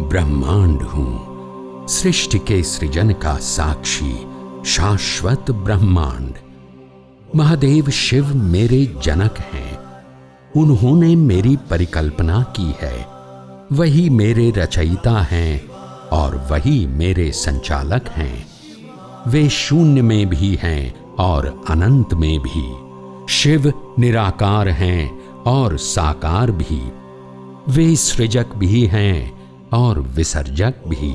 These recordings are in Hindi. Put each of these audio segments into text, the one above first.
ब्रह्मांड हूं, सृष्टि के सृजन का साक्षी शाश्वत ब्रह्मांड। महादेव शिव मेरे जनक हैं, उन्होंने मेरी परिकल्पना की है। वही मेरे रचयिता हैं और वही मेरे संचालक हैं। वे शून्य में भी हैं और अनंत में भी। शिव निराकार हैं और साकार भी। वे सृजक भी हैं और विसर्जक भी।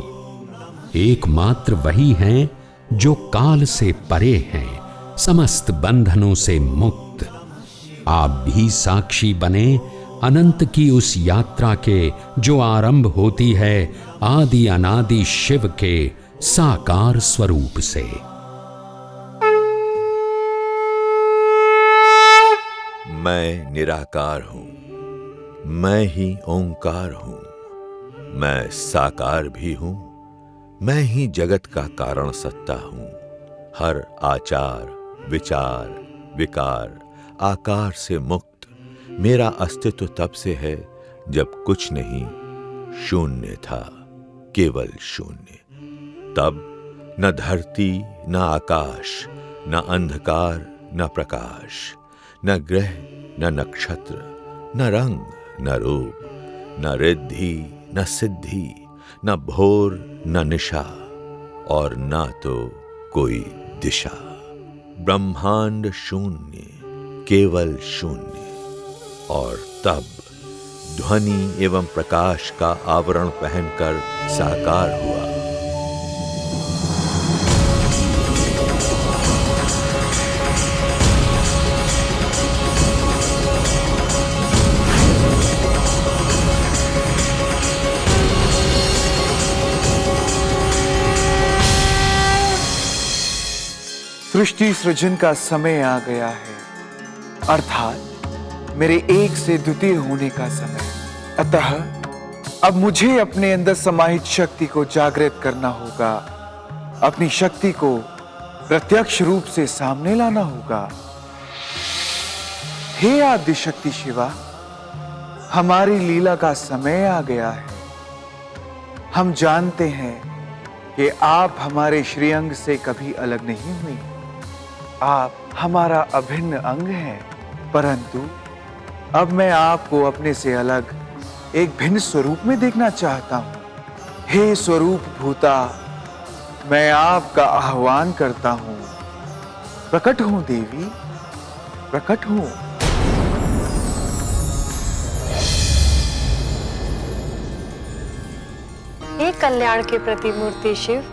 एकमात्र वही हैं जो काल से परे हैं, समस्त बंधनों से मुक्त। आप भी साक्षी बने अनंत की उस यात्रा के जो आरंभ होती है आदि अनादि शिव के साकार स्वरूप से। मैं निराकार हूं, मैं ही ओंकार हूं। मैं साकार भी हूं, मैं ही जगत का कारण सत्ता हूं। हर आचार, विचार, विकार, आकार से मुक्त मेरा अस्तित्व तब से है जब कुछ नहीं, शून्य था, केवल शून्य। तब न धरती, न आकाश, न अंधकार, न प्रकाश, न ग्रह, न नक्षत्र, न रंग, न रूप, न रिद्धि, न सिद्धि, न भोर, न निशा, और न तो कोई दिशा। ब्रह्मांड शून्य, केवल शून्य। और तब ध्वनि एवं प्रकाश का आवरण पहनकर साकार हुआ। सृष्टि सृजन का समय आ गया है, अर्थात मेरे एक से द्वितीय होने का समय। अतः अब मुझे अपने अंदर समाहित शक्ति को जागृत करना होगा, अपनी शक्ति को प्रत्यक्ष रूप से सामने लाना होगा। हे आदि शक्ति शिवा, हमारी लीला का समय आ गया है। हम जानते हैं कि आप हमारे श्रीअंग से कभी अलग नहीं हुई। आप हमारा अभिन्न अंग हैं, परंतु अब मैं आपको अपने से अलग एक भिन्न स्वरूप में देखना चाहता हूं। हे स्वरूप भूता, मैं आपका आह्वान करता हूं। प्रकट हूं देवी, प्रकट हूं। हे कल्याण के प्रतिमूर्ति शिव,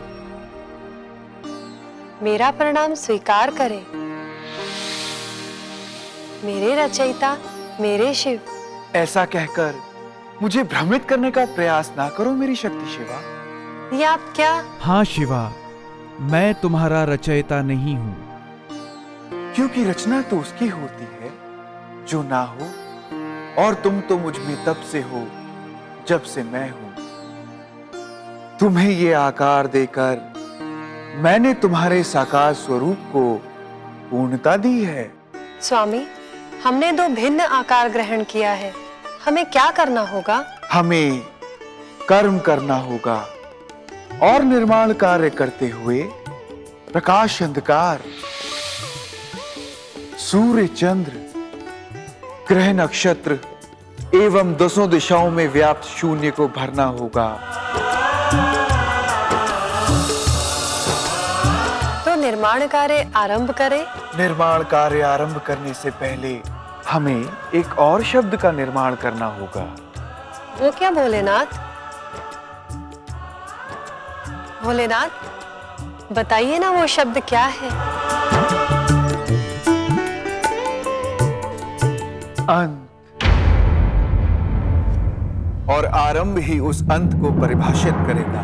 मेरा प्रणाम स्वीकार करें। मेरे रचयिता, मेरे शिव। ऐसा कहकर मुझे भ्रमित करने का प्रयास ना करो मेरी शक्ति शिवा। ये आप क्या? हाँ शिवा, मैं तुम्हारा रचयिता नहीं हूं। क्योंकि रचना तो उसकी होती है जो ना हो, और तुम तो मुझ में तब से हो जब से मैं हूं। तुम्हें ये आकार देकर मैंने तुम्हारे साकार स्वरूप को पूर्णता दी है। स्वामी, हमने दो भिन्न आकार ग्रहण किया है, हमें क्या करना होगा? हमें कर्म करना होगा और निर्माण कार्य करते हुए प्रकाश अंधकार, सूर्य चंद्र, ग्रह नक्षत्र एवं दसों दिशाओं में व्याप्त शून्य को भरना होगा। तो निर्माण कार्य आरंभ करें। निर्माण कार्य आरंभ करने से पहले हमें एक और शब्द का निर्माण करना होगा। वो क्या भोलेनाथ? भोलेनाथ, बताइए ना वो शब्द क्या है? अंत। और आरंभ ही उस अंत को परिभाषित करेगा।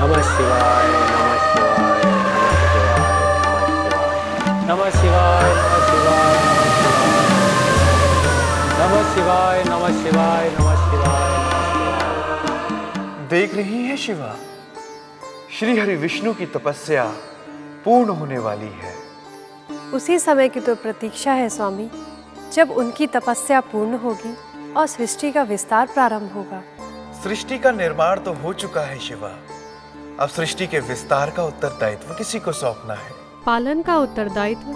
नमः शिवाय, नमः शिवाय, नमः शिवाय, नमः शिवाय, नमः शिवाय, नमः शिवाय, नमः शिवाय। देख रही है शिवा, श्री हरि विष्णु की तपस्या पूर्ण होने वाली है। उसी समय की तो प्रतीक्षा है स्वामी, जब उनकी तपस्या पूर्ण होगी और सृष्टि का विस्तार प्रारंभ होगा। सृष्टि का निर्माण तो हो चुका है शिवा, अब सृष्टि के विस्तार का उत्तरदायित्व किसी को सौंपना है। पालन का उत्तरदायित्व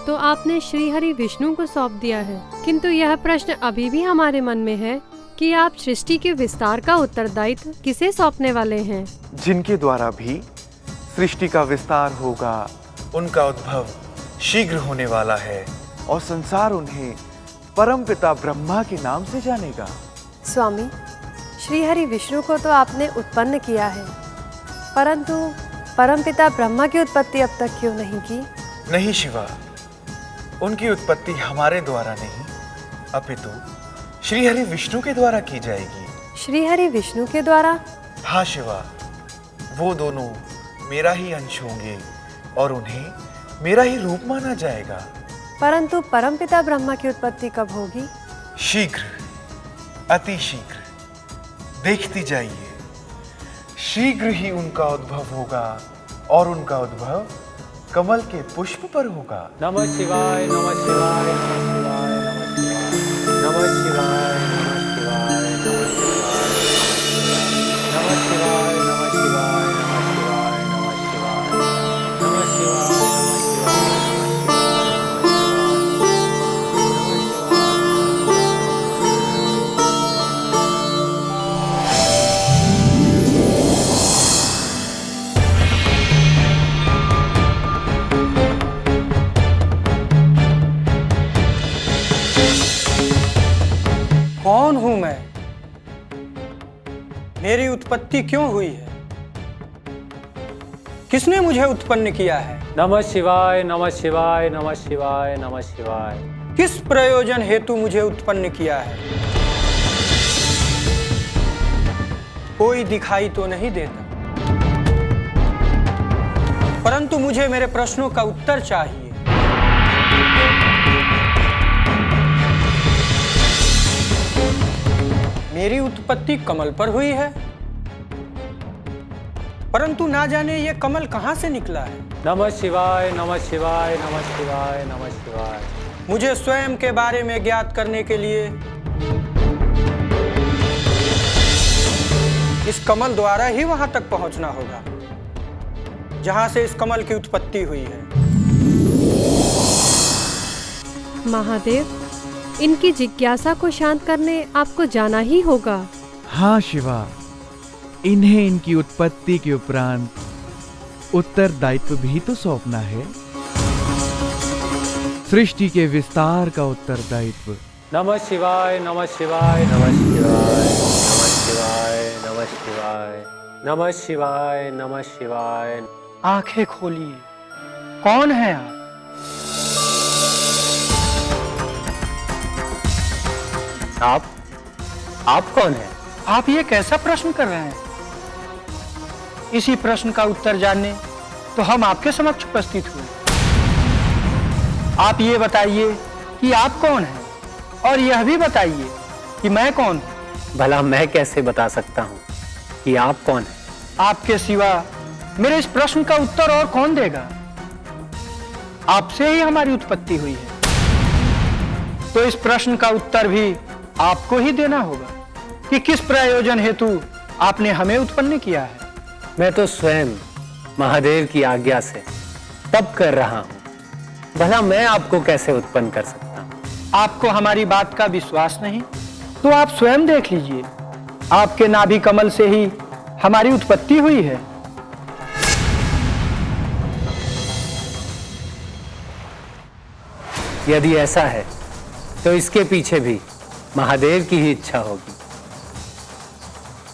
तो आपने श्री हरि विष्णु को सौंप दिया है, किंतु यह प्रश्न अभी भी हमारे मन में है कि आप सृष्टि के विस्तार का उत्तरदायित्व किसे सौंपने वाले हैं? जिनके द्वारा भी सृष्टि का विस्तार होगा, उनका उद्भव शीघ्र होने वाला है और संसार उन्हें परमपिता ब्रह्मा के नाम से जानेगा। स्वामी, श्री हरि विष्णु को तो आपने उत्पन्न किया है, परंतु परमपिता ब्रह्मा की उत्पत्ति अब तक क्यों नहीं की? नहीं शिवा, उनकी उत्पत्ति हमारे द्वारा नहीं, अपितु श्री हरि विष्णु के द्वारा की जाएगी। श्री हरि विष्णु के द्वारा? हाँ शिवा, वो दोनों मेरा ही अंश होंगे और उन्हें मेरा ही रूप माना जाएगा। परंतु परमपिता ब्रह्मा की उत्पत्ति कब होगी? शीघ्र, अति शीघ्र, देखती जाइए, शीघ्र ही उनका उद्भव होगा और उनका उद्भव कमल के पुष्प पर होगा। नमः शिवाय, नमः शिवाय, नमः शिवाय, नमः शिवाय, नमः शिवाय, नमः शिवाय, नमः शिवाय, नमः शिवाय, नमः शिवाय, नमः शिवाय, नमः कौन हूं मैं? मेरी उत्पत्ति क्यों हुई है? किसने मुझे उत्पन्न किया है? नमः शिवाय, नमः शिवाय, नमः शिवाय, नमः शिवाय। किस प्रयोजन हेतु मुझे उत्पन्न किया है? कोई दिखाई तो नहीं देता, परंतु मुझे मेरे प्रश्नों का उत्तर चाहिए। मेरी उत्पत्ति कमल पर हुई है, परंतु ना जाने ये कमल कहां से निकला है। नमः शिवाय, नमः शिवाय, नमः शिवाय, नमः शिवाय। मुझे स्वयं के बारे में ज्ञात करने के लिए इस कमल द्वारा ही वहां तक पहुंचना होगा जहां से इस कमल की उत्पत्ति हुई है। महादेव, इनकी जिज्ञासा को शांत करने आपको जाना ही होगा। हाँ शिवा, इन्हें इनकी उत्पत्ति के उपरांत उत्तरदायित्व भी तो सौंपना है, सृष्टि के विस्तार का उत्तरदायित्व। नमः शिवाय, नमः शिवाय, नमः शिवाय, नमः शिवाय, नमः शिवाय, नमः शिवाय, नमः शिवाय। आंखें खोलिए, कौन है आप? आप कौन हैं? आप ये कैसा प्रश्न कर रहे हैं? इसी प्रश्न का उत्तर जानने तो हम आपके समक्ष उपस्थित हुए। आप ये बताइए कि आप कौन हैं, और यह भी बताइए कि मैं कौन हूं। भला मैं कैसे बता सकता हूं कि आप कौन हैं? आपके सिवा मेरे इस प्रश्न का उत्तर और कौन देगा? आपसे ही हमारी उत्पत्ति हुई है, तो इस प्रश्न का उत्तर भी आपको ही देना होगा कि किस प्रयोजन हेतु आपने हमें उत्पन्न किया है। मैं तो स्वयं महादेव की आज्ञा से तप कर रहा हूं, भला मैं आपको कैसे उत्पन्न कर सकता हूं? आपको हमारी बात का विश्वास नहीं तो आप स्वयं देख लीजिए, आपके नाभि कमल से ही हमारी उत्पत्ति हुई है। यदि ऐसा है तो इसके पीछे भी महादेव की ही इच्छा होगी,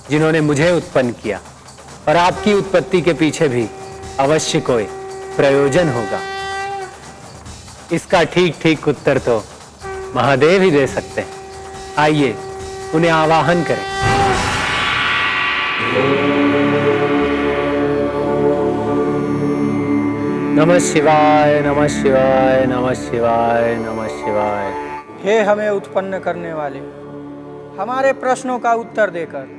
जिन्होंने मुझे उत्पन्न किया, और आपकी उत्पत्ति के पीछे भी अवश्य कोई प्रयोजन होगा। इसका ठीक ठीक उत्तर तो महादेव ही दे सकते हैं। आइए उन्हें आवाहन करें। नमः शिवाय नमः शिवाय नमः शिवाय नमः शिवाय। हे हमें उत्पन्न करने वाले, हमारे प्रश्नों का उत्तर देकर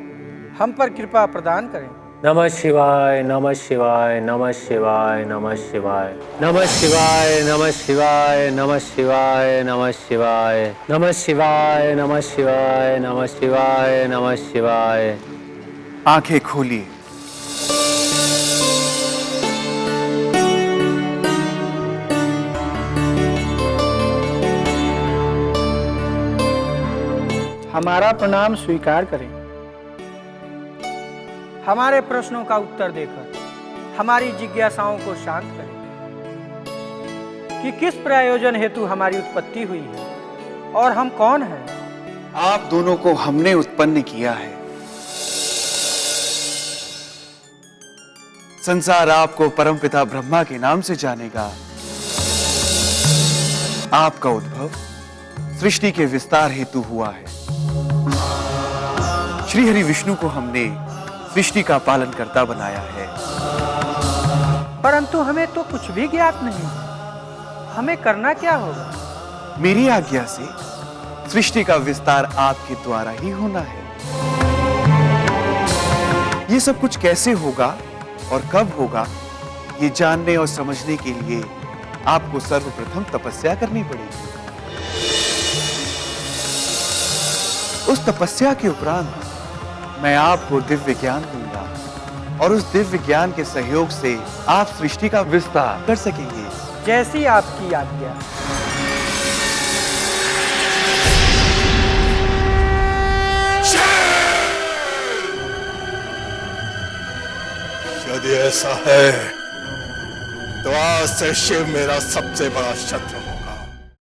हम पर कृपा प्रदान करें। नमः शिवाय नमः शिवाय नमः शिवाय नमः शिवाय नमः शिवाय नमः शिवाय नमः शिवाय नमः शिवाय नमः शिवाय नमः शिवाय नमः शिवाय नमः शिवाय। आंखें खोलिए। हमारा प्रणाम स्वीकार करें। हमारे प्रश्नों का उत्तर देकर हमारी जिज्ञासाओं को शांत करें कि किस प्रयोजन हेतु हमारी उत्पत्ति हुई है और हम कौन हैं। आप दोनों को हमने उत्पन्न किया है। संसार आपको परमपिता ब्रह्मा के नाम से जानेगा। आपका उद्भव सृष्टि के विस्तार हेतु हुआ है। श्री हरि विष्णु को हमने सृष्टि का पालन करता बनाया है। परंतु हमें तो कुछ भी ज्ञात नहीं है, हमें करना क्या होगा? मेरी आज्ञा से सृष्टि का विस्तार आपके द्वारा ही होना है। ये सब कुछ कैसे होगा और कब होगा, ये जानने और समझने के लिए आपको सर्वप्रथम तपस्या करनी पड़ेगी। उस तपस्या के उपरांत मैं आपको दिव्य ज्ञान दूंगा और उस दिव्य ज्ञान के सहयोग से आप सृष्टि का विस्तार कर सकेंगे। जैसी आपकी आज्ञा। यदि ऐसा है तो आज से शिव मेरा सबसे बड़ा शत्रु हो।